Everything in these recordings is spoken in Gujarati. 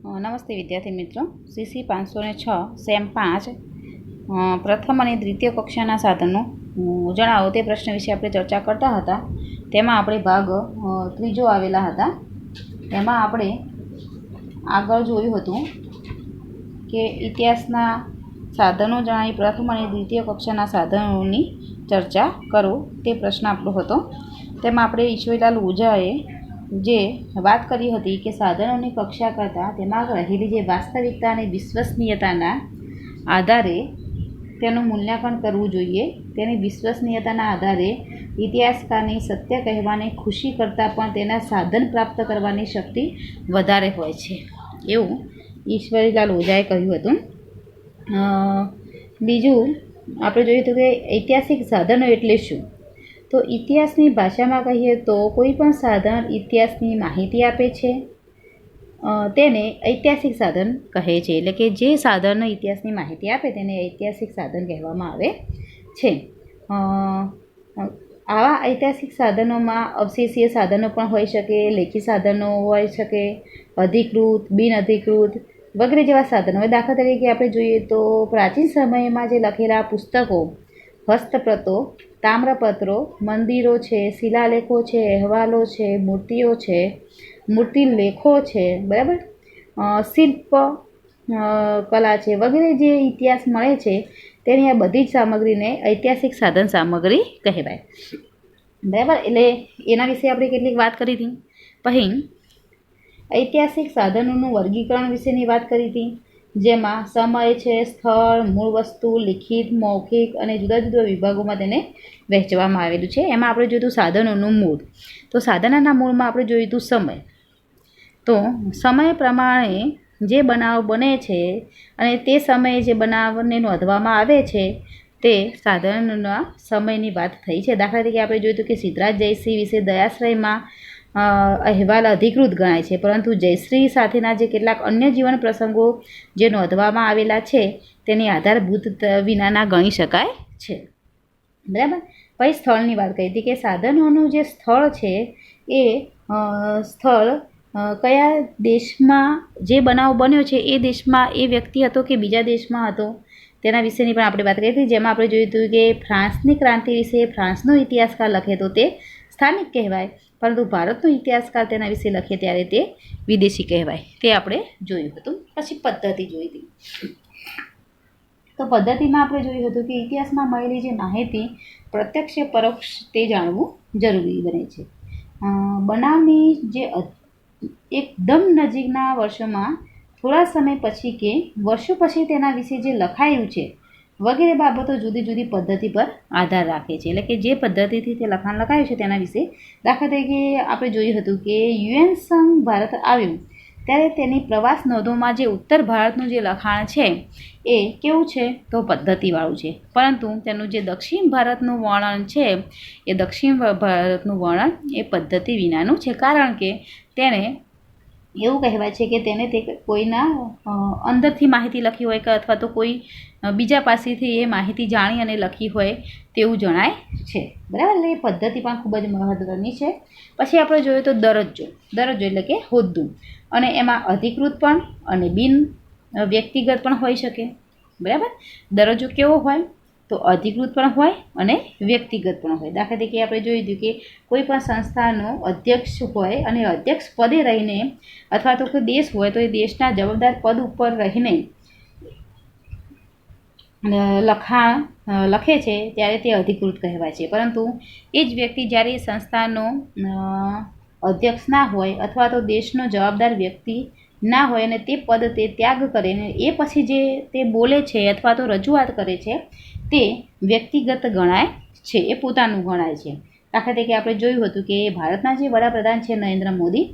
નમસ્તે વિદ્યાર્થી મિત્રો, CC 506 સેમ 5 પ્રથમ અને દ્વિતીય કક્ષાના સાધનો જણાવો તે પ્રશ્ન વિશે આપણે ચર્ચા કરતા હતા. તેમાં આપણે ભાગ ત્રીજો આવેલા હતા. એમાં આપણે આગળ જોયું હતું કે ઇતિહાસના સાધનો જણાવી પ્રથમ અને દ્વિતીય કક્ષાના સાધનોની ચર્ચા કરો તે પ્રશ્ન આપણો હતો. તેમાં આપણે ઈશ્વરીલાલ ઓઝાએ જે વાત કરી હતી કે સાધનોની કક્ષા કરતાં તેમાં રહેલી જે વાસ્તવિકતા અને વિશ્વસનીયતાના આધારે તેનું મૂલ્યાંકન કરવું જોઈએ. તેની વિશ્વસનીયતાના આધારે ઇતિહાસકારની સત્ય કહેવાની ખુશી કરતાં પણ તેના સાધન પ્રાપ્ત કરવાની શક્તિ વધારે હોય છે, એવું ઈશ્વરીલાલ ઓઝાએ કહ્યું હતું. બીજું આપણે જોયું હતું કે ઐતિહાસિક સાધનો એટલે શું? તો ઇતિહાસની ભાષામાં કહીએ તો કોઈ પણ સાધન ઇતિહાસની માહિતી આપે છે તેને ઐતિહાસિક સાધન કહે છે. એટલે કે જે સાધન ઇતિહાસની માહિતી આપે તેને ઐતિહાસિક સાધન કહેવામાં આવે છે. આવા ઐતિહાસિક સાધનોમાં અવશેષીય સાધનો પણ હોઈ શકે, લેખી સાધનો હોઈ શકે, અધિકૃત, બિનઅધિકૃત વગેરે જેવા સાધનો. દાખલા તરીકે આપણે જોઈએ તો પ્રાચીન સમયમાં જે લખેલા પુસ્તકો, હસ્તપ્રતો, તામ્રપત્રો, મંદિરો છે, શિલાલેખો છે, અહેવાલો છે, મૂર્તિઓ છે, મૂર્તિલેખો છે, બરાબર, શિલ્પ કલા છે વગેરે જે ઇતિહાસ મળે છે તેની આ બધી જ સામગ્રીને ઐતિહાસિક સાધન સામગ્રી કહેવાય, બરાબર. એટલે એના વિશે આપણે કેટલીક વાત કરી હતી. પછી ઐતિહાસિક સાધનોનું વર્ગીકરણ વિશેની વાત કરી હતી, જેમાં સમય છે, સ્થળ, મૂળ વસ્તુ, લિખિત, મૌખિક અને જુદા જુદા વિભાગોમાં તેને વહેંચવામાં આવેલું છે. એમાં આપણે જોયું હતું સાધનોનું મૂળ. તો સાધનોના મૂળમાં આપણે જોયું હતું સમય. તો સમય પ્રમાણે જે બનાવ બને છે અને તે સમયે જે બનાવને નોંધવામાં આવે છે તે સાધનોના સમયની વાત થઈ છે. દાખલા તરીકે આપણે જોયું હતું કે સિદ્ધરાજ જયસિંહ વિશે દયાશ્રયમાં અહેવાલ અધિકૃત ગણાય છે, પરંતુ જયશ્રી સાથેના જે કેટલાક અન્ય જીવન પ્રસંગો જે નોંધવામાં આવેલા છે તેની આધારભૂત વિનાના ગણી શકાય છે, બરાબર. પછી સ્થળની વાત કરી હતી કે સાધનોનું જે સ્થળ છે એ સ્થળ કયા દેશમાં જે બનાવ બન્યો છે એ દેશમાં એ વ્યક્તિ હતો કે બીજા દેશમાં હતો તેના વિશેની પણ આપણે વાત કરી હતી. જેમાં આપણે જોયું હતું કે ફ્રાન્સની ક્રાંતિ વિશે ફ્રાન્સનો ઇતિહાસકાર લખે તો તે સ્થાનિક કહેવાય, પરંતુ ભારતનો ઇતિહાસકાર તેના વિશે લખે ત્યારે તે વિદેશી કહેવાય. તે આપણે જોયું હતું. પછી પદ્ધતિ જોઈ હતી. તો પદ્ધતિમાં આપણે જોયું હતું કે ઇતિહાસમાં મળેલી જે માહિતી પ્રત્યક્ષ પરોક્ષ તે જાણવું જરૂરી બને છે. બનાવની જે એકદમ નજીકના વર્ષોમાં થોડા સમય પછી કે વર્ષો પછી તેના વિશે જે લખાયું છે વગેરે બાબતો જુદી જુદી પદ્ધતિ પર આધાર રાખે છે. એટલે કે જે પદ્ધતિથી તે લખાણ લખાયું છે તેના વિશે. દાખલા તરીકે આપણે જોયું હતું કે યુએન સંઘ ભારત આવ્યું ત્યારે તેની પ્રવાસ નોંધોમાં જે ઉત્તર ભારતનું જે લખાણ છે એ કેવું છે તો પદ્ધતિવાળું છે, પરંતુ તેનું જે દક્ષિણ ભારતનું વર્ણન છે એ દક્ષિણ ભારતનું વર્ણન એ પદ્ધતિ વિનાનું છે, કારણ કે તેને એવું કહેવાય છે કે તેને તે કોઈના અંદરથી માહિતી લખી હોય કે અથવા તો કોઈ બીજા પાસેથી એ માહિતી જાણી અને લખી હોય તેવું જણાય છે, બરાબર. એટલે એ પદ્ધતિ પણ ખૂબ જ મહત્ત્વની છે. પછી આપણે જોઈએ તો દરજ્જો એટલે કે હોદ્દું, અને એમાં અધિકૃત પણ અને બિન વ્યક્તિગત પણ હોઈ શકે, બરાબર. દરજ્જો કેવો હોય તો અધિકૃત પણ હોય અને વ્યક્તિગત પણ હોય. દાખલા તરીકે આપણે જોયું હતું કે કોઈ પણ સંસ્થાનો અધ્યક્ષ હોય અને અધ્યક્ષ પદે રહીને અથવા તો કોઈ દેશ હોય તો એ દેશના જવાબદાર પદ ઉપર રહીને લખાણ લખે છે ત્યારે તે અધિકૃત કહેવાય છે, પરંતુ એ જ વ્યક્તિ જ્યારે એ સંસ્થાનો અધ્યક્ષ ના હોય અથવા તો દેશનો જવાબદાર વ્યક્તિ ના હોય અને તે પદ તે ત્યાગ કરે ને એ પછી જે તે બોલે છે અથવા તો રજૂઆત કરે છે તે વ્યક્તિગત ગણાય છે, એ પોતાનું ગણાય છે. દાખલા તરીકે આપણે જોયું હતું કે ભારતના જે વડાપ્રધાન છે નરેન્દ્ર મોદી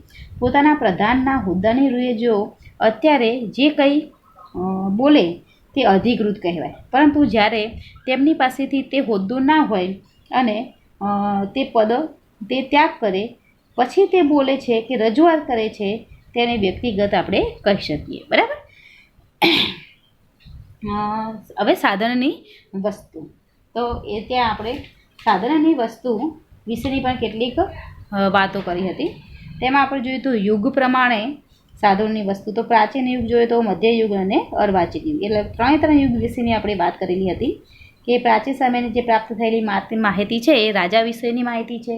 પોતાના પ્રધાનના હોદ્દાની રૂએ જો અત્યારે જે કંઈ બોલે તે અધિકૃત કહેવાય, પરંતુ જ્યારે તેમની પાસેથી તે હોદ્દો ના હોય અને તે પદ તે ત્યાગ કરે પછી તે બોલે છે કે રજૂઆત કરે છે તેને વ્યક્તિગત આપણે કહી શકીએ, બરાબર. હવે સાધનની વસ્તુ. તો એ ત્યાં આપણે સાધનની વસ્તુ વિશેની પણ કેટલીક વાતો કરી હતી. તેમાં આપણે જોયું તો યુગ પ્રમાણે સાધનોની વસ્તુ. તો પ્રાચીન યુગ જોઈએ તો મધ્યયુગ અને અર્વાચીન યુગ, એટલે ત્રણ યુગ વિશેની આપણે વાત કરેલી હતી કે પ્રાચીન સમયની જે પ્રાપ્ત થયેલી માહિતી છે એ રાજા વિશેની માહિતી છે,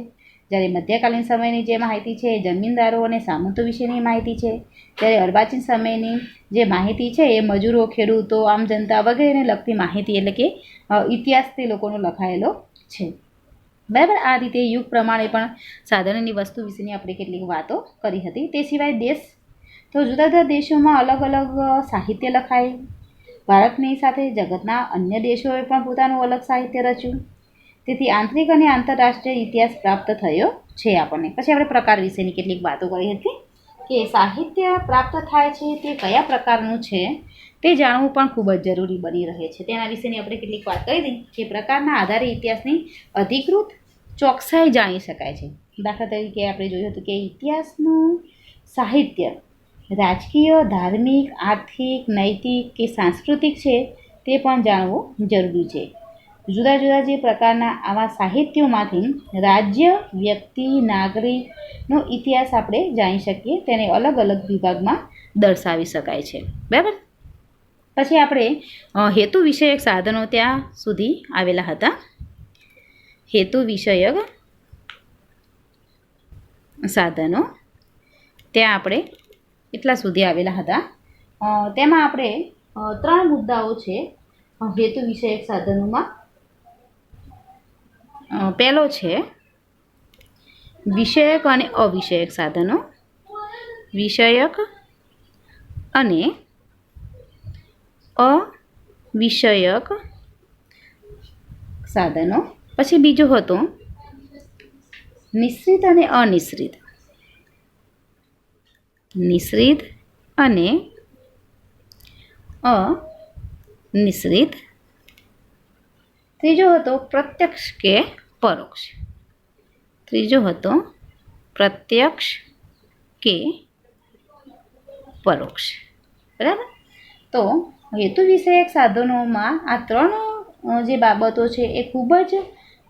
જ્યારે મધ્યકાલીન સમયની જે માહિતી છે એ જમીનદારો અને સામંતો વિશેની માહિતી છે, જ્યારે અર્વાચીન સમયની જે માહિતી છે એ મજૂરો, ખેડૂતો, આમ જનતા વગેરેને લગતી માહિતી, એટલે કે ઇતિહાસ તે લોકોનો લખાયેલો છે. બરાબર. આ રીતે યુગ પ્રમાણે પણ સાધનોની વસ્તુ વિશેની આપણે કેટલીક વાતો કરી હતી. તે સિવાય દેશ, તો જુદા જુદા દેશોમાં અલગ અલગ સાહિત્ય લખાય. ભારતની સાથે જગતના અન્ય દેશોએ પણ પોતાનું અલગ સાહિત્ય રચ્યું. તેથી આંતરિક અને આંતરરાષ્ટ્રીય ઇતિહાસ પ્રાપ્ત થયો છે આપણને. પછી આપણે પ્રકાર વિશેની કેટલીક વાતો કરી હતી કે સાહિત્ય પ્રાપ્ત થાય છે તે કયા પ્રકારનું છે તે જાણવું પણ ખૂબ જ જરૂરી બની રહે છે. તેના વિશેની આપણે કેટલીક વાત કરી હતી કે પ્રકારના આધારે ઇતિહાસની અધિકૃત ચોકસાઈ જાણી શકાય છે. દાખલા તરીકે આપણે જોયું હતું કે ઇતિહાસનું સાહિત્ય રાજકીય, ધાર્મિક, આર્થિક, નૈતિક કે સાંસ્કૃતિક છે તે પણ જાણવું જરૂરી છે. જુદા જુદા જે પ્રકારના આવા સાહિત્યોમાંથી રાજ્ય, વ્યક્તિ, નાગરિકનો ઇતિહાસ આપણે જાણી શકીએ, તેને અલગ અલગ વિભાગમાં દર્શાવી શકાય છે. બરાબર. પછી આપણે હેતુ વિષયક સાધનો ત્યાં સુધી આવેલા હતા. હેતુ વિષયક સાધનો ત્યાં આપણે એટલા સુધી આવેલા હતા. તેમાં આપણે 3 મુદ્દાઓ છે હેતુ વિષયક સાધનોમાં. પહેલો છે વિષયક અને અવિષયક સાધનો. વિષયક અને અવિષયક સાધનો. પછી બીજું હતું નિશ્ચિત અને અનિશ્ચિત. નિશ્ચિત અને અનિશ્ચિત. ત્રીજો હતો પ્રત્યક્ષ કે પરોક્ષ. ત્રીજો હતો પ્રત્યક્ષ કે પરોક્ષ. બરાબર. તો હેતુ વિષયક સાધનોમાં આ 3 જે બાબતો છે એ ખૂબ જ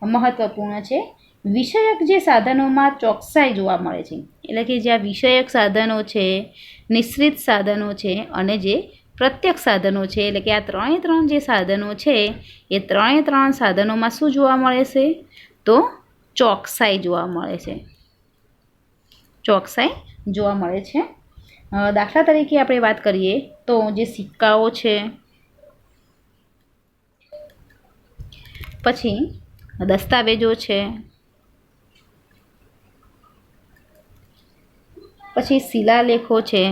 મહત્ત્વપૂર્ણ છે. વિષયક જે સાધનોમાં ચોકસાઈ જોવા મળે છે, એટલે કે જ્યાં વિષયક સાધનો છે, નિશ્ચિત સાધનો છે અને જે પ્રત્યક્ષ સાધનો છે, એટલે કે આ 3 જે સાધનો છે એ 3 સાધનોમાં શું જોવા મળે છે? તો ચોકસાઈ જોવા મળે છે. ચોકસાઈ જોવા મળે છે. દાખલા તરીકે આપણે વાત કરીએ તો જે સિક્કાઓ છે, પછી દસ્તાવેજો છે, પછી શિલાલેખો છે,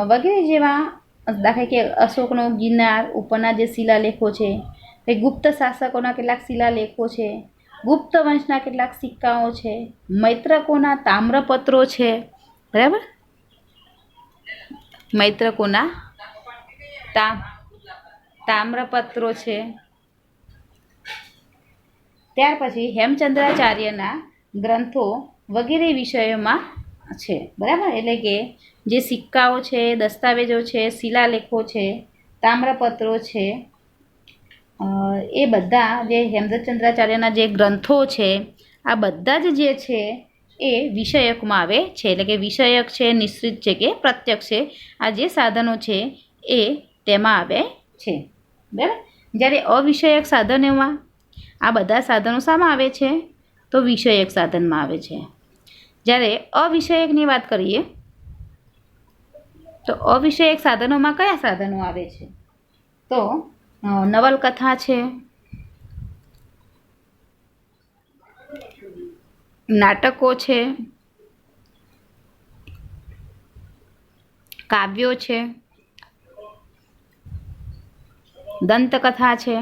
વગેરે જેવા. દાખલા કે અશોકનો ગિરનાર ઉપરના જે શિલાલેખો છે, પછી ગુપ્ત શાસકોના કેટલાક શિલાલેખો છે, ગુપ્ત વંશના કેટલાક સિક્કાઓ છે, મૈત્રકોના તામ્રપત્રો છે. બરાબર. મૈત્રકોના તામ્રપત્રો છે. ત્યાર પછી હેમચંદ્રાચાર્યના ગ્રંથો વગેરે વિષયોમાં છે. બરાબર. એટલે કે જે સિક્કાઓ છે, દસ્તાવેજો છે, શિલાલેખો છે, તામ્રપત્રો છે, એ બધા જે હેમચંદ્રાચાર્યના જે ગ્રંથો છે, આ બધા જ જે છે એ વિષયકમાં આવે છે. એટલે કે વિષયક છે, નિશ્ચિત છે કે પ્રત્યક્ષ છે, આ જે સાધનો છે એ તેમાં આવે છે. બરાબર. જ્યારે અવિષયક સાધનોમાં આ બધા સાધનો શામાં આવે છે? તો વિષયક સાધનમાં આવે છે. જ્યારે અવિષયકની વાત કરીએ તો અવિષયક સાધનોમાં કયા સાધનો આવે છે? તો નવલકથા છે, નાટકો છે, કાવ્યો છે, દંતકથા છે,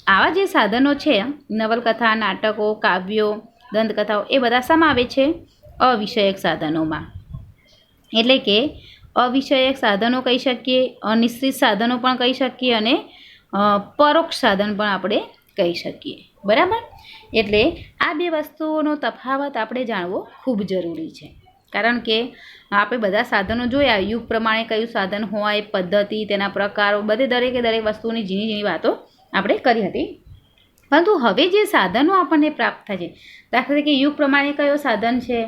આવા જે સાધનો છે, નવલકથા, નાટકો, કાવ્યો, દંતકથાઓ, એ બધા શામાં આવે છે? અવિષયક સાધનોમાં. એટલે કે અવિષયક સાધનો કહી શકીએ, અનિશ્ચિત સાધનો પણ કહી શકીએ અને પરોક્ષ સાધન પણ આપણે કહી શકીએ. બરાબર. એટલે આ બે વસ્તુઓનો તફાવત આપણે જાણવો ખૂબ જરૂરી છે. કારણ કે આપણે બધા સાધનો જોયા, યુગ પ્રમાણે કયું સાધન હોય, પદ્ધતિ, તેના પ્રકારો, દરેક વસ્તુની ઝીણી વાતો આપણે કરી હતી. પરંતુ હવે જે સાધનો આપણને પ્રાપ્ત થાય છે, દાખલા તરીકે યુગ પ્રમાણે કયો સાધન છે,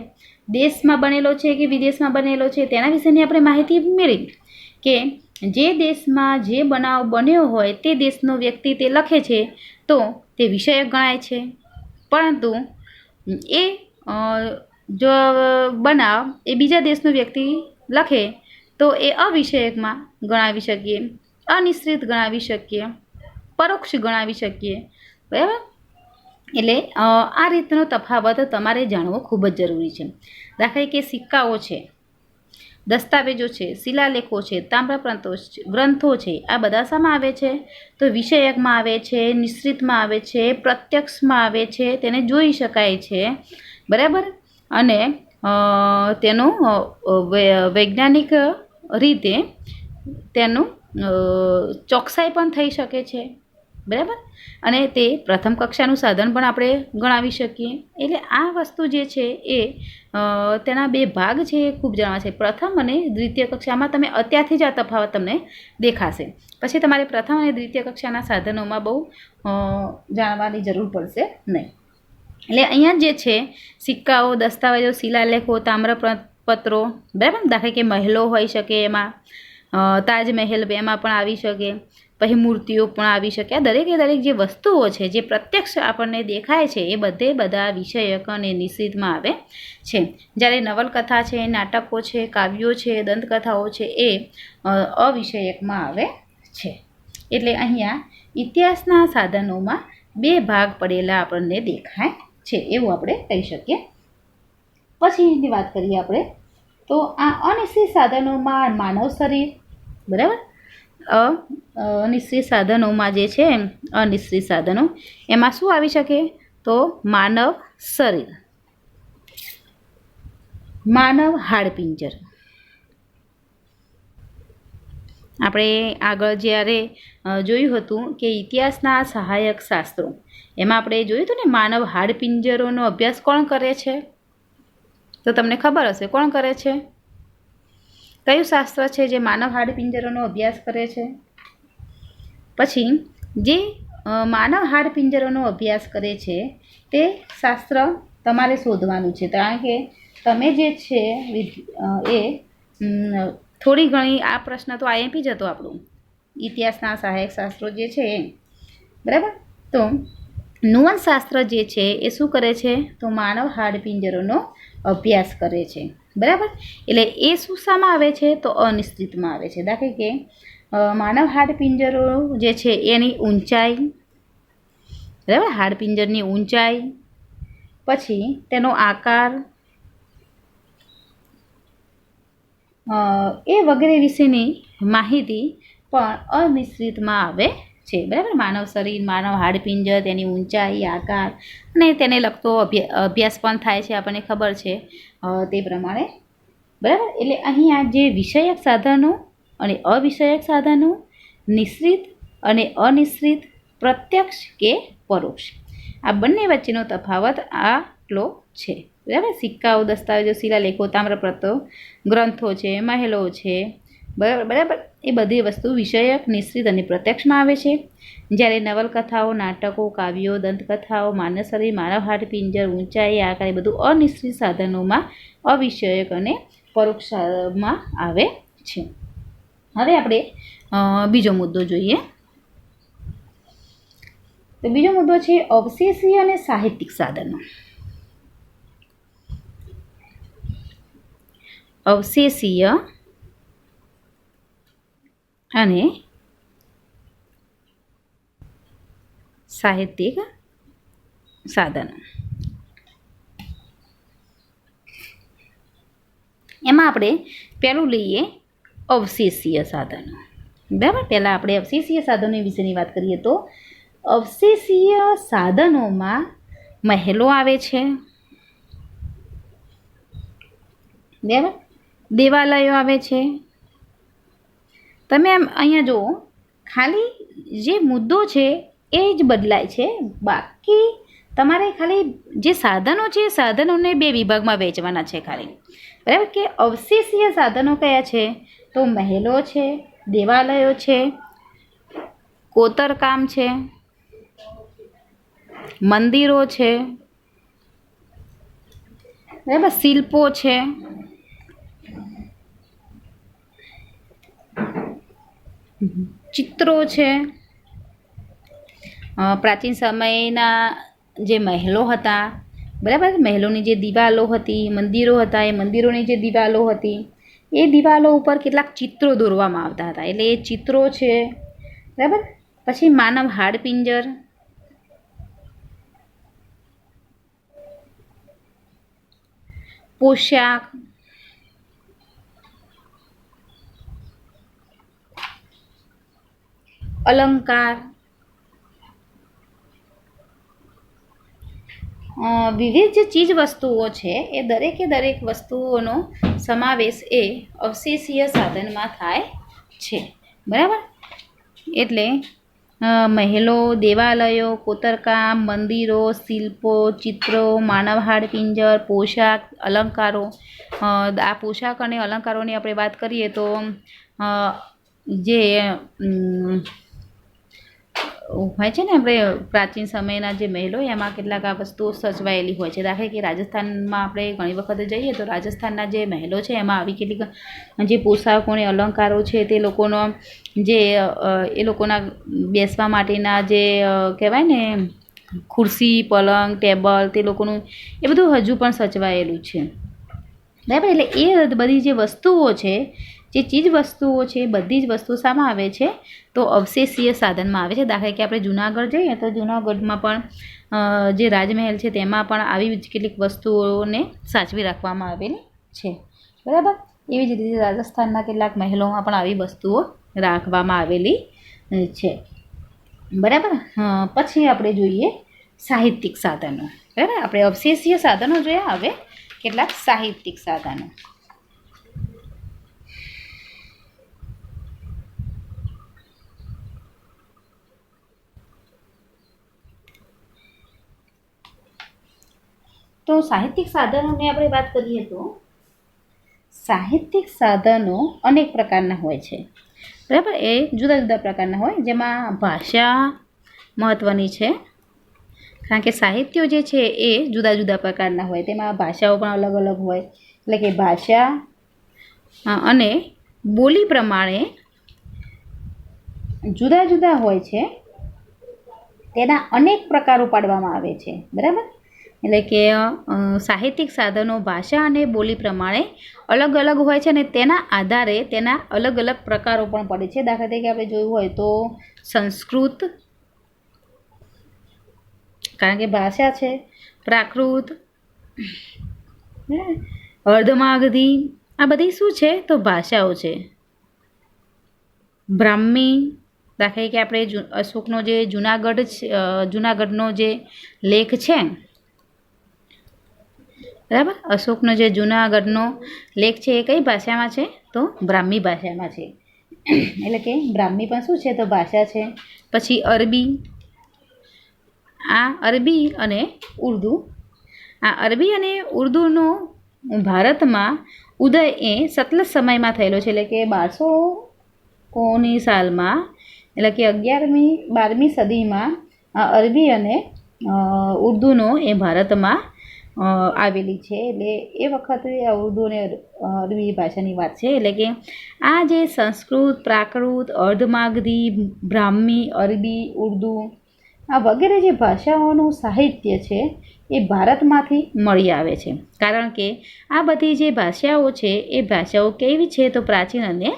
દેશમાં બનેલો છે કે વિદેશમાં બનેલો છે, તેના વિશેની આપણે માહિતી મેળવી કે જે દેશમાં જે બનાવ બન્યો હોય તે દેશનો વ્યક્તિ તે લખે છે તો તે વિષયક ગણાય છે. પરંતુ એ જો બનાવ એ બીજા દેશનો વ્યક્તિ લખે તો એ અવિષયકમાં ગણાવી શકીએ, અનિશ્ચિત ગણાવી શકીએ, પરોક્ષ ગણાવી શકીએ. બરાબર? એટલે આ રીતનો તફાવત તમારે જાણવો ખૂબ જ જરૂરી છે. દાખલા તરીકે સિક્કાઓ છે, દસ્તાવેજો છે, શિલાલેખો છે, તામ્રપત્રો ગ્રંથો છે, આ બધા શામાં આવે છે? તો વિષયકમાં આવે છે, નિશ્ચિતમાં આવે છે, પ્રત્યક્ષમાં આવે છે, તેને જોઈ શકાય છે. બરાબર? અને તેનું વૈજ્ઞાનિક રીતે તેનું ચોકસાઈ પણ થઈ શકે છે. બરાબર? અને તે પ્રથમ કક્ષાનું સાધન પણ આપણે ગણાવી શકીએ. એટલે આ વસ્તુ જે છે એ તેના બે ભાગ છે એ ખૂબ જણાવે છે. પ્રથમ અને દ્વિતીય કક્ષામાં તમે અત્યારથી જ આ તફાવત તમને દેખાશે. પછી તમારે પ્રથમ અને દ્વિતીય કક્ષાના સાધનોમાં બહુ જાણવાની જરૂર પડશે નહીં. એટલે અહીંયા જે છે સિક્કાઓ, દસ્તાવેજો, શિલાલેખો, તામ્રપત્રો, બરાબર, દાખલા કે મહેલો હોઈ શકે, એમાં તાજમહેલ એમાં પણ આવી શકે, પછી મૂર્તિઓ પણ આવી શકે. આ દરેકે દરેક જે વસ્તુઓ છે જે પ્રત્યક્ષ આપણને દેખાય છે એ બધા વિષયક અને નિશ્ચિતમાં આવે છે. જ્યારે નવલકથા છે, નાટકો છે, કાવ્યો છે, દંતકથાઓ છે એ અવિષયકમાં આવે છે. એટલે અહીંયા ઇતિહાસના સાધનોમાં બે ભાગ પડેલા આપણને દેખાય છે એવું આપણે કહી શકીએ. પછી એની વાત કરીએ આપણે તો આ અનિશ્ચિત સાધનોમાં માનવ શરીર, બરાબર, અનિશ્ચિત સાધનોમાં જે છે અનિશ્ચિત સાધનો એમાં શું આવી શકે? તો માનવ શરીર, માનવ હાડપિંજર. આપણે આગળ જ્યારે જોયું હતું કે ઇતિહાસના સહાયક શાસ્ત્રો એમાં આપણે જોયું હતું ને માનવ હાડપિંજરોનો અભ્યાસ કોણ કરે છે? તો તમને ખબર હશે કોણ કરે છે? કયું શાસ્ત્ર છે જે માનવ હાડપિંજરોનો અભ્યાસ કરે છે? પછી જે માનવ હાડપિંજરોનો અભ્યાસ કરે છે તે શાસ્ત્ર તમારે શોધવાનું છે. કારણ કે તમે જે છે એ થોડી ઘણી આ પ્રશ્ન તો આઈએમપી જ હતો આપણું, ઇતિહાસના સહાયક શાસ્ત્રો જે છે એ, બરાબર. તો નુવન શાસ્ત્ર જે છે એ શું કરે છે? તો માનવ હાડપિંજરોનો અભ્યાસ કરે છે. બરાબર? એટલે એ શું શામાં આવે છે? તો અનિશ્ચિતમાં આવે છે. દાખલા કે માનવ હાડપિંજરો જે છે એની ઊંચાઈ, બરાબર, હાડપિંજરની ઊંચાઈ, પછી તેનો આકાર, એ વગેરે વિશેની માહિતી પણ અનિશ્ચિતમાં આવે છે. બરાબર? માનવ શરીર, માનવ હાડપિંજર, તેની ઊંચાઈ, આકાર અને તેને લગતો અભ્યાસ પણ થાય છે, આપણને ખબર છે તે પ્રમાણે. બરાબર? એટલે અહીંયા જે વિષયક સાધનો અને અવિષયક સાધનો, નિશ્ચિત અને અનિશ્ચિત, પ્રત્યક્ષ કે પરોક્ષ, આ બંને વચ્ચેનો તફાવત આટલો છે. બરાબર? સિક્કાઓ, દસ્તાવેજો, શિલાલેખો, તામ્રપત્રો, ગ્રંથો છે, મહેલો છે, બરાબર, એ બધી વસ્તુ વિષયક, નિશ્ચિત અને પ્રત્યક્ષમાં આવે છે. જ્યારે નવલકથાઓ, નાટકો, કાવ્યો, દંતકથાઓ, માનવ શરીર, માનવ હાડપિંજર, ઊંચાઈ, આકાર, એ બધું અનિશ્ચિત સાધનોમાં અવિષયક અને પરોક્ષમાં આવે છે. હવે આપણે બીજો મુદ્દો જોઈએ. તો બીજો મુદ્દો છે અવશેષીય અને સાહિત્યિક સાધનો. અવશેષીય અને સાહિત્યિક સાધનો. એમાં આપણે પહેલું લઈએ અવશેષીય સાધનો. બરાબર? પહેલાં આપણે અવશેષીય સાધનો વિશેની વાત કરીએ તો અવશેષીય સાધનોમાં મહેલો આવે છે, બરાબર, દેવાલયો આવે છે. તમે અહીંયા જુઓ, ખાલી જે મુદ્દો છે એ જ બદલાય છે, બાકી તમારે ખાલી જે સાધનો છે એ સાધનોને બે વિભાગમાં વહેંચવાના છે ખાલી. બરાબર? કે અવશેષીય સાધનો કયા છે? તો મહેલો છે, દેવાલયો છે, કોતરકામ છે, મંદિરો છે, બરાબર, શિલ્પો છે, ચિત્રો છે, પ્રાચીન સમયના જે મહેલો હતા, બરાબર, મહેલોની જે દિવાલો હતી, મંદિરો હતા, એ મંદિરોની જે દિવાલો હતી એ દિવાલો ઉપર કેટલાક ચિત્રો દોરવામાં આવતા હતા, એટલે એ ચિત્રો છે, બરાબર. પછી માનવ હાડપિંજર, પોશાક, અલંકાર, વિવિધ જે ચીજ વસ્તુઓ છે એ દરેકે દરેક વસ્તુઓનો સમાવેશ એ અવશેષીય સાધનમાં થાય છે, બરાબર. એટલે મહેલો, દેવાલયો, કોતરકામ, મંદિરો, શિલ્પો, ચિત્રો, માનવ હાડપિંજર, પોશાક, અલંકારો. આ પોશાક અને અલંકારોની આપણે વાત કરીએ તો જે હોય છે ને, આપણે પ્રાચીન સમયના જે મહેલો એમાં કેટલાક આ વસ્તુઓ સચવાયેલી હોય છે. દાખલા કે રાજસ્થાનમાં આપણે ઘણી વખત જઈએ તો રાજસ્થાનના જે મહેલો છે એમાં આવી કેટલીક જે પોશાકો અને અલંકારો છે તે લોકોનો જે એ લોકોના બેસવા માટેના જે કહેવાય ને ખુરશી, પલંગ, ટેબલ, તે લોકોનું એ બધું હજુ પણ સચવાયેલું છે, બરાબર. એટલે એ બધી જે વસ્તુઓ છે, જે ચીજ વસ્તુઓ છે, બધી જ વસ્તુ શામાં આવે છે તો અવશેષીય સાધનમાં આવે છે. દાખલા કે આપણે જુનાગઢ જઈએ તો જુનાગઢમાં પણ જે રાજમહેલ છે તેમાં પણ આવી જ કેટલીક વસ્તુઓને સાચવી રાખવામાં આવેલી છે, બરાબર. એવી જ રીતે રાજસ્થાનના કેટલાક મહેલોમાં પણ આવી વસ્તુઓ રાખવામાં આવેલી છે, બરાબર. પછી આપણે જોઈએ સાહિત્યિક સાધનો, બરાબર. આપણે અવશેષીય સાધનો જોયા, હવે કેટલાક સાહિત્યિક સાધનો. તો સાહિત્યિક સાધનોની આપણે વાત કરીએ તો સાહિત્યિક સાધનો અનેક પ્રકારના હોય છે, બરાબર. એ જુદા જુદા પ્રકારના હોય, જેમાં ભાષા મહત્ત્વની છે, કારણ કે સાહિત્યો જે છે એ જુદા જુદા પ્રકારના હોય, તેમાં ભાષાઓ પણ અલગ અલગ હોય. એટલે કે ભાષા અને બોલી પ્રમાણે જુદા જુદા હોય છે, તેના અનેક પ્રકારો પાડવામાં આવે છે, બરાબર. એટલે કે સાહિત્યિક સાધનો ભાષા અને બોલી પ્રમાણે અલગ અલગ હોય છે અને તેના આધારે તેના અલગ અલગ પ્રકારો પણ પડે છે. દાખલા તરીકે આપણે જોયું હોય તો સંસ્કૃત, કારણ કે ભાષા છે, પ્રાકૃત, અર્ધમાગધી, આ બધી શું છે તો ભાષાઓ છે. બ્રાહ્મી, દાખલા કે આપણે અશોકનો જે જુનાગઢનો જે લેખ છે, બરાબર, અશોકનો જે જુનાગઢનો લેખ છે એ કઈ ભાષામાં છે તો બ્રાહ્મી ભાષામાં છે. એટલે કે બ્રાહ્મી પણ શું છે તો ભાષા છે. પછી અરબી, આ અરબી અને ઉર્દુ, આ અરબી અને ઉર્દુનો ભારતમાં ઉદય એ સતલજ સમયમાં થયેલો છે, એટલે કે 1200ની સાલમાં, એટલે કે 11મી-12મી સદીમાં આ અરબી અને ઉર્દુનો એ ભારતમાં આવેલી છે. એટલે એ વખતે આ ઉર્દુ અને અરબી ભાષાની વાત છે. એટલે કે આ જે સંસ્કૃત, પ્રાકૃત, અર્ધમાગધી, બ્રાહ્મી, અરબી, ઉર્દુ, આ વગેરે જે ભાષાઓનું સાહિત્ય છે એ ભારતમાંથી મળી આવે છે, કારણ કે આ બધી જે ભાષાઓ છે એ ભાષાઓ કેવી છે તો પ્રાચીન અને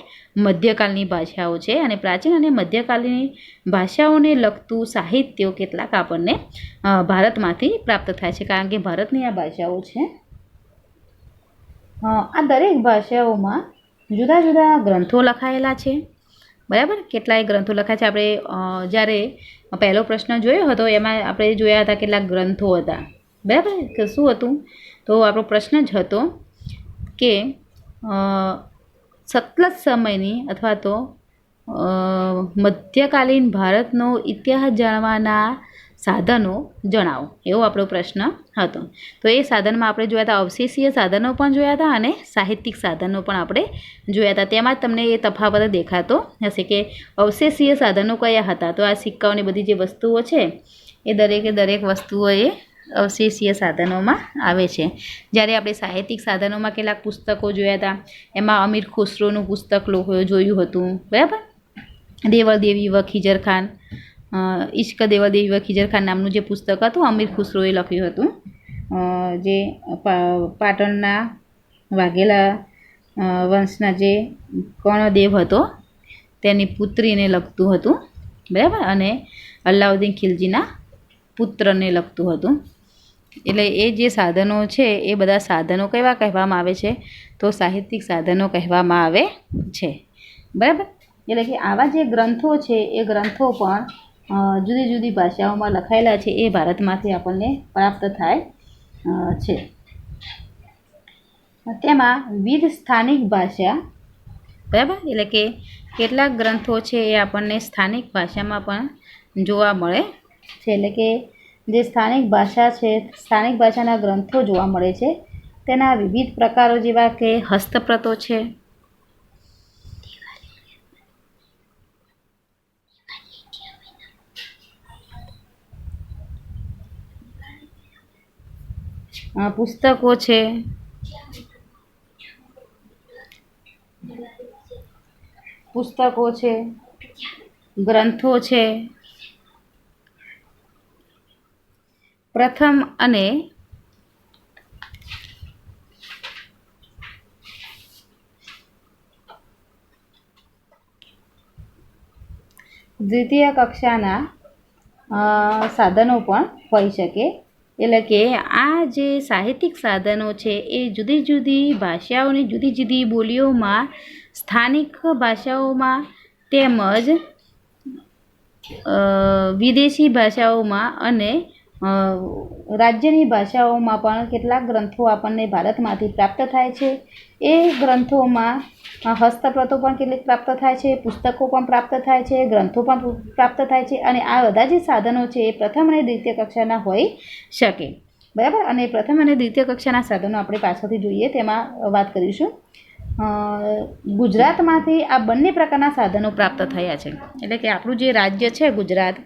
મધ્યકાલની ભાષાઓ છે, અને પ્રાચીન અને મધ્યકાલીન ભાષાઓને લગતું સાહિત્યો કેટલાક આપણને ભારતમાંથી પ્રાપ્ત થાય છે, કારણ કે ભારતની આ ભાષાઓ છે. આ દરેક ભાષાઓમાં જુદા જુદા ગ્રંથો લખાયેલા છે, બરાબર. કેટલાય ગ્રંથો લખાય છે. આપણે જ્યારે પહેલો પ્રશ્ન જોયો હતો એમાં આપણે જોયા હતા કેટલાક ગ્રંથો હતા, બરાબર. કે શું હતું તો આપણો પ્રશ્ન જ હતો કે સતલજ સમયની અથવા તો મધ્યકાલીન ભારતનો ઇતિહાસ જાણવાના સાધનો જણાવો, એવો આપણો પ્રશ્ન હતો. તો એ સાધનમાં આપણે જોયા હતા અવશેષીય સાધનો પણ જોયા હતા અને સાહિત્યિક સાધનો પણ આપણે જોયા હતા. તેમાં જ તમને એ તફાવત દેખાતો હશે કે અવશેષીય સાધનો કયા હતા. તો આ સિક્કાઓની બધી જે વસ્તુઓ છે એ દરેકે દરેક વસ્તુઓ એ અવશેષીય સાધનોમાં આવે છે. જ્યારે આપણે સાહિત્યિક સાધનોમાં કેટલાક પુસ્તકો જોયા હતા, એમાં અમીર ખુસરોનું પુસ્તક લોકોએ જોયું હતું, બરાબર. દેવળ દેવી વ ખીજર ખાન, ઇશ્ક દેવળ દેવી વ ખીજર ખાન નામનું જે પુસ્તક હતું અમીર ખુસરોએ લખ્યું હતું, જે પાટણના વાઘેલા વંશના જે કર્ણદેવ હતો તેની પુત્રીને લગતું હતું, બરાબર, અને અલાઉદ્દીન ખિલજીના પુત્રને લગતું હતું. એટલે એ જે સાધનો છે એ બધા સાધનો કેવા કહેવામાં આવે છે? તો સાહિત્યિક સાધનો કહેવામાં આવે છે, બરાબર. એટલે કે આવા જે ગ્રંથો છે એ ગ્રંથો પણ જુદી જુદી ભાષાઓમાં લખાયેલા છે, એ ભારતમાંથી આપણને પ્રાપ્ત થાય છે. તેમાં વિવિધ સ્થાનિક ભાષા, બરાબર, એટલે કે કેટલાક ગ્રંથો છે એ આપણને સ્થાનિક ભાષામાં પણ જોવા મળે છે. એટલે કે જે સ્થાનિક ભાષા છે, સ્થાનિક ભાષાના ગ્રંથો જોવા મળે છે. તેના વિવિધ પ્રકારો જેવા કે હસ્તપ્રતો છે, પુસ્તકો છે, ગ્રંથો છે. પ્રથમ અને દ્વિતીય કક્ષાના સાધનો પણ હોઈ શકે. એટલે કે આ જે સાહિત્યિક સાધનો છે એ જુદી જુદી ભાષાઓની જુદી જુદી બોલીઓમાં, સ્થાનિક ભાષાઓમાં તેમજ વિદેશી ભાષાઓમાં અને રાજ્યની ભાષાઓમાં પણ કેટલાક ગ્રંથો આપણને ભારતમાંથી પ્રાપ્ત થાય છે. એ ગ્રંથોમાં હસ્તપ્રતો પણ કેટલીક પ્રાપ્ત થાય છે, પુસ્તકો પણ પ્રાપ્ત થાય છે, ગ્રંથો પણ પ્રાપ્ત થાય છે. અને આ બધા જે સાધનો છે એ પ્રથમ અને દ્વિતીય કક્ષાના હોઈ શકે, બરાબર. અને પ્રથમ અને દ્વિતીય કક્ષાના સાધનો આપણે પાછળથી જોઈએ તેમાં વાત કરીશું. ગુજરાતમાંથી આ બંને પ્રકારના સાધનો પ્રાપ્ત થયા છે. એટલે કે આપણું જે રાજ્ય છે ગુજરાત,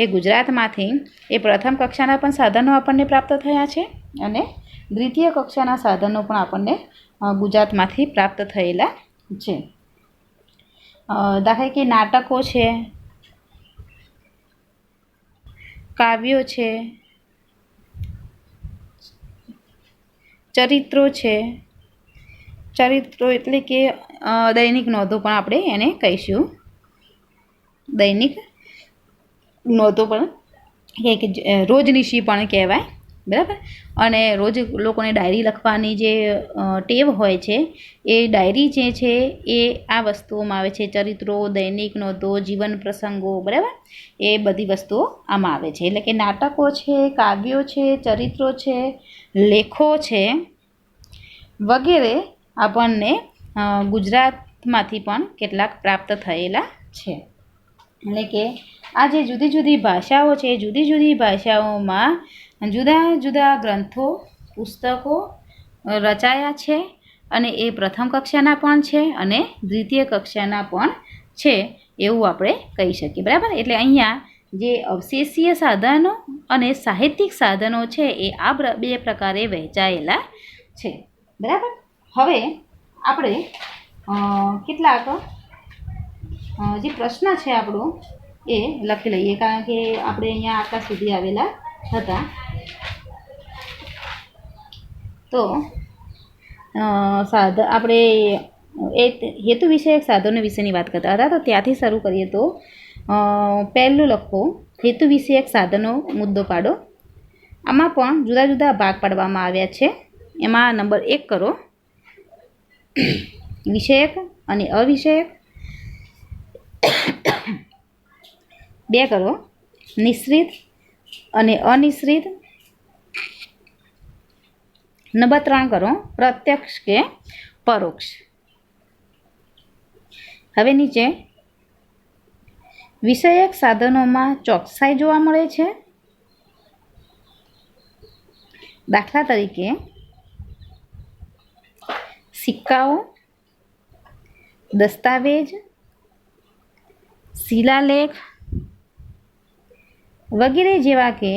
એ ગુજરાતમાંથી એ પ્રથમ કક્ષાના પણ સાધનો આપણને પ્રાપ્ત થયા છે અને દ્વિતીય કક્ષાના સાધનો પણ આપણને ગુજરાતમાંથી પ્રાપ્ત થયેલા છે. દાખલા કે નાટકો છે, કાવ્યો છે, ચરિત્રો છે. ચરિત્રો એટલે કે દૈનિક નોંધો પણ આપણે એને કહીશું. દૈનિક નોંધો પણ કે રોજનીશી પણ કહેવાય, બરાબર. અને રોજ લોકોને ડાયરી લખવાની જે ટેવ હોય છે, એ ડાયરી જે છે એ આ વસ્તુઓમાં આવે છે. ચરિત્રો, દૈનિક નોંધો, જીવન પ્રસંગો, બરાબર, એ બધી વસ્તુઓ આમાં આવે છે. એટલે કે નાટકો છે, કાવ્યો છે, ચરિત્રો છે, લેખો છે વગેરે આપણને ગુજરાતમાંથી પણ કેટલાક પ્રાપ્ત થયેલા છે. એટલે કે આ જે જુદી જુદી ભાષાઓ છે, જુદી જુદી ભાષાઓમાં જુદા જુદા ગ્રંથો, પુસ્તકો રચાયા છે અને એ પ્રથમ કક્ષાના પણ છે અને દ્વિતીય કક્ષાના પણ છે એવું આપણે કહી શકીએ, બરાબર. એટલે અહીંયા જે અવશેષીય સાધનો અને સાહિત્યિક સાધનો છે એ આ બે પ્રકારે વહેંચાયેલા છે, બરાબર. હવે આપણે કેટલાક જે પ્રશ્ન છે આપણો એ લખી લઈએ, કારણ કે આપણે અહીંયા આટલા સુધી આવેલા હતા. તો આપણે એ હેતુ વિષયક સાધનો વિશેની વાત કરતા હતા, તો ત્યાંથી શરૂ કરીએ. તો પહેલું લખો, હેતુ વિષયક સાધનો મુદ્દો પાડો. આમાં પણ જુદા જુદા ભાગ પાડવામાં આવ્યા છે. એમાં નંબર 1 કરો વિષયક અને અવિષયક. 2 કરો નિશ્રિત અને અનિશ્રિત. નંબર 3 કરો પ્રત્યક્ષ કે પરોક્ષ. હવે નીચે વિષયક સાધનોમાં ચોકસાઈ જોવા મળે છે. દાખલા તરીકે સિક્કાઓ, દસ્તાવેજ, શિલાલેખ, વગેરે જેવા કે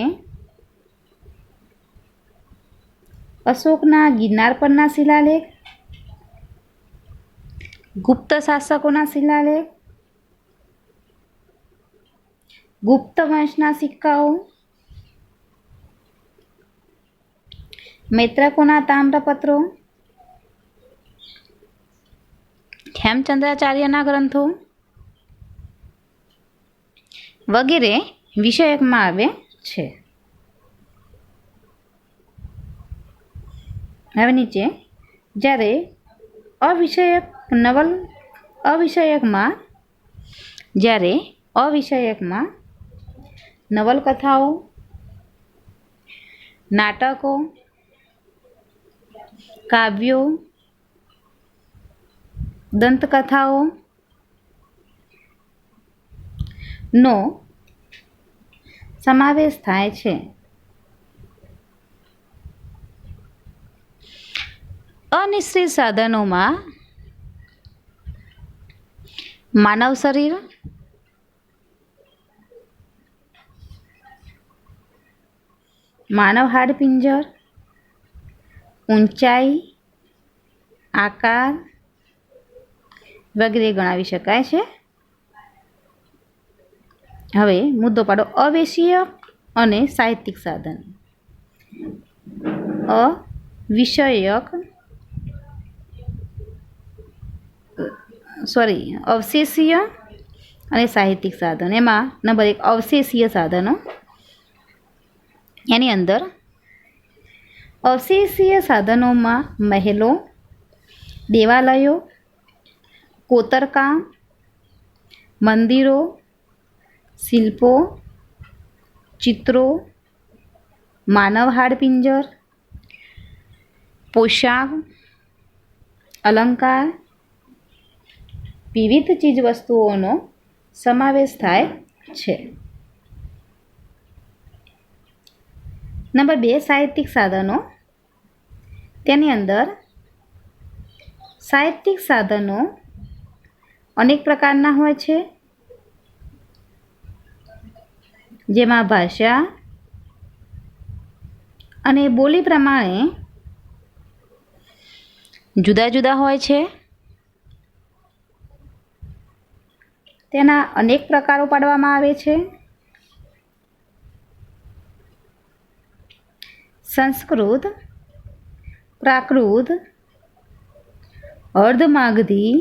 અશોકના ગિરનાર પરના શિલાલેખ, ગુપ્ત શાસકોના શિલાલેખ, ગુપ્ત વંશના સિક્કાઓ, મૈત્રકોના તામ્રપત્રો, હેમચંદ્રાચાર્યના ગ્રંથો વગેરે વિષયકમાં આવે છે. હવે નીચે જ્યારે અવિષયકમાં નવલકથાઓ, નાટકો, કાવ્યો, દંતકથાઓ નો સમાવેશ થાય છે. અનિશ્ચિત સાધનોમાં માનવ શરીર, માનવ હાડપિંજર, ઊંચાઈ, આકાર વગેરે ગણાવી શકાય છે. હવે મુદ્દો પાડો અવિષયક અને સાહિત્યિક સાધન. અવશેષીય અને સાહિત્યિક સાધન. એમાં નંબર 1 અવશેષીય સાધનો. એની અંદર અવશેષીય સાધનોમાં મહેલો, દેવાલયો, કોતરકામ, મંદિરો, શિલ્પો, ચિત્રો, માનવ હાડપિંજર, પોશાક, અલંકાર, વિવિધ ચીજવસ્તુઓનો સમાવેશ થાય છે. નંબર 2 સાહિત્યિક સાધનો. તેની અંદર સાહિત્યિક સાધનો અનેક પ્રકારના હોય છે, જેમાં ભાષા અને બોલી પ્રમાણે જુદા જુદા હોય છે. તેના અનેક પ્રકારો પાડવામાં આવે છે. સંસ્કૃત, પ્રાકૃત, અર્ધમાગધી,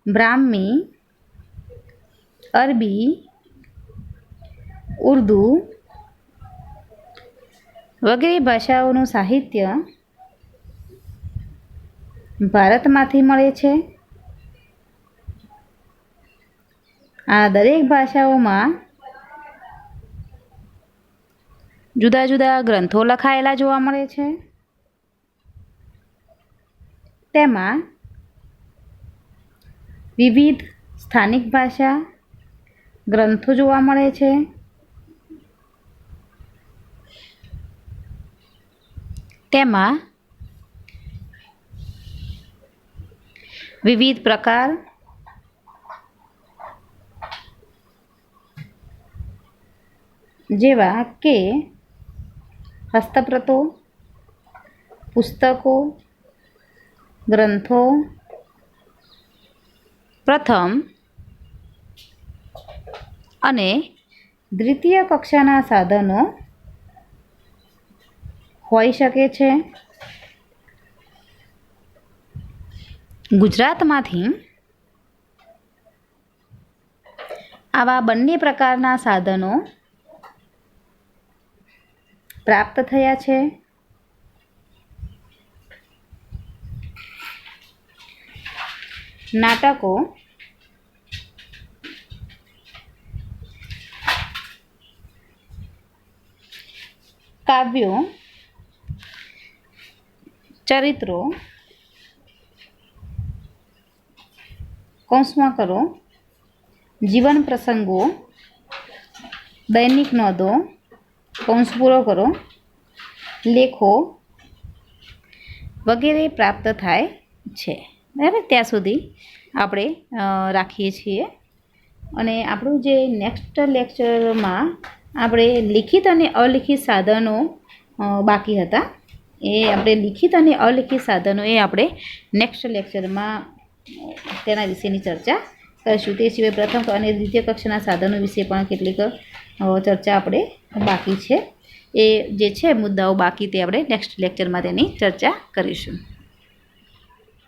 બ્રાહ્મી, અરબી, ઉર્દુ વગેરે ભાષાઓનું સાહિત્ય ભારતમાંથી મળે છે. આ દરેક ભાષાઓમાં જુદા જુદા ગ્રંથો લખાયેલા જોવા મળે છે. તેમાં વિવિધ સ્થાનિક ભાષા ગ્રંથો જોવા મળે છે. તેમાં વિવિધ પ્રકાર જેવા કે હસ્તપ્રતો, પુસ્તકો, ગ્રંથો, પ્રથમ અને દ્વિતીય કક્ષાના સાધનો હોઈ શકે છે. ગુજરાતમાંથી આવા બંને પ્રકારના સાધનો પ્રાપ્ત થયા છે. નાટકો કાવ્યો, ચરિત્રો કૌંસમાં કરો, જીવન પ્રસંગો, દૈનિક નોંધો કૌંસ પૂરો કરો, લેખો વગેરે પ્રાપ્ત થાય છે. બરાબર, ત્યાં સુધી આપણે રાખીએ છીએ. અને આપણું જે નેક્સ્ટ લેક્ચરમાં આપણે લિખિત અને અલિખિત સાધનો બાકી હતા. એ આપણે લિખિત અને અલિખિત સાધનો એ આપણે નેક્સ્ટ લેક્ચરમાં તેના વિશેની ચર્ચા કરીશું. તે સિવાય પ્રથમ અને દ્વિતીય કક્ષાના સાધનો વિશે પણ કેટલીક ચર્ચા આપણે બાકી છે. એ જે છે મુદ્દાઓ બાકી તે આપણે નેક્સ્ટ લેક્ચરમાં તેની ચર્ચા કરીશું.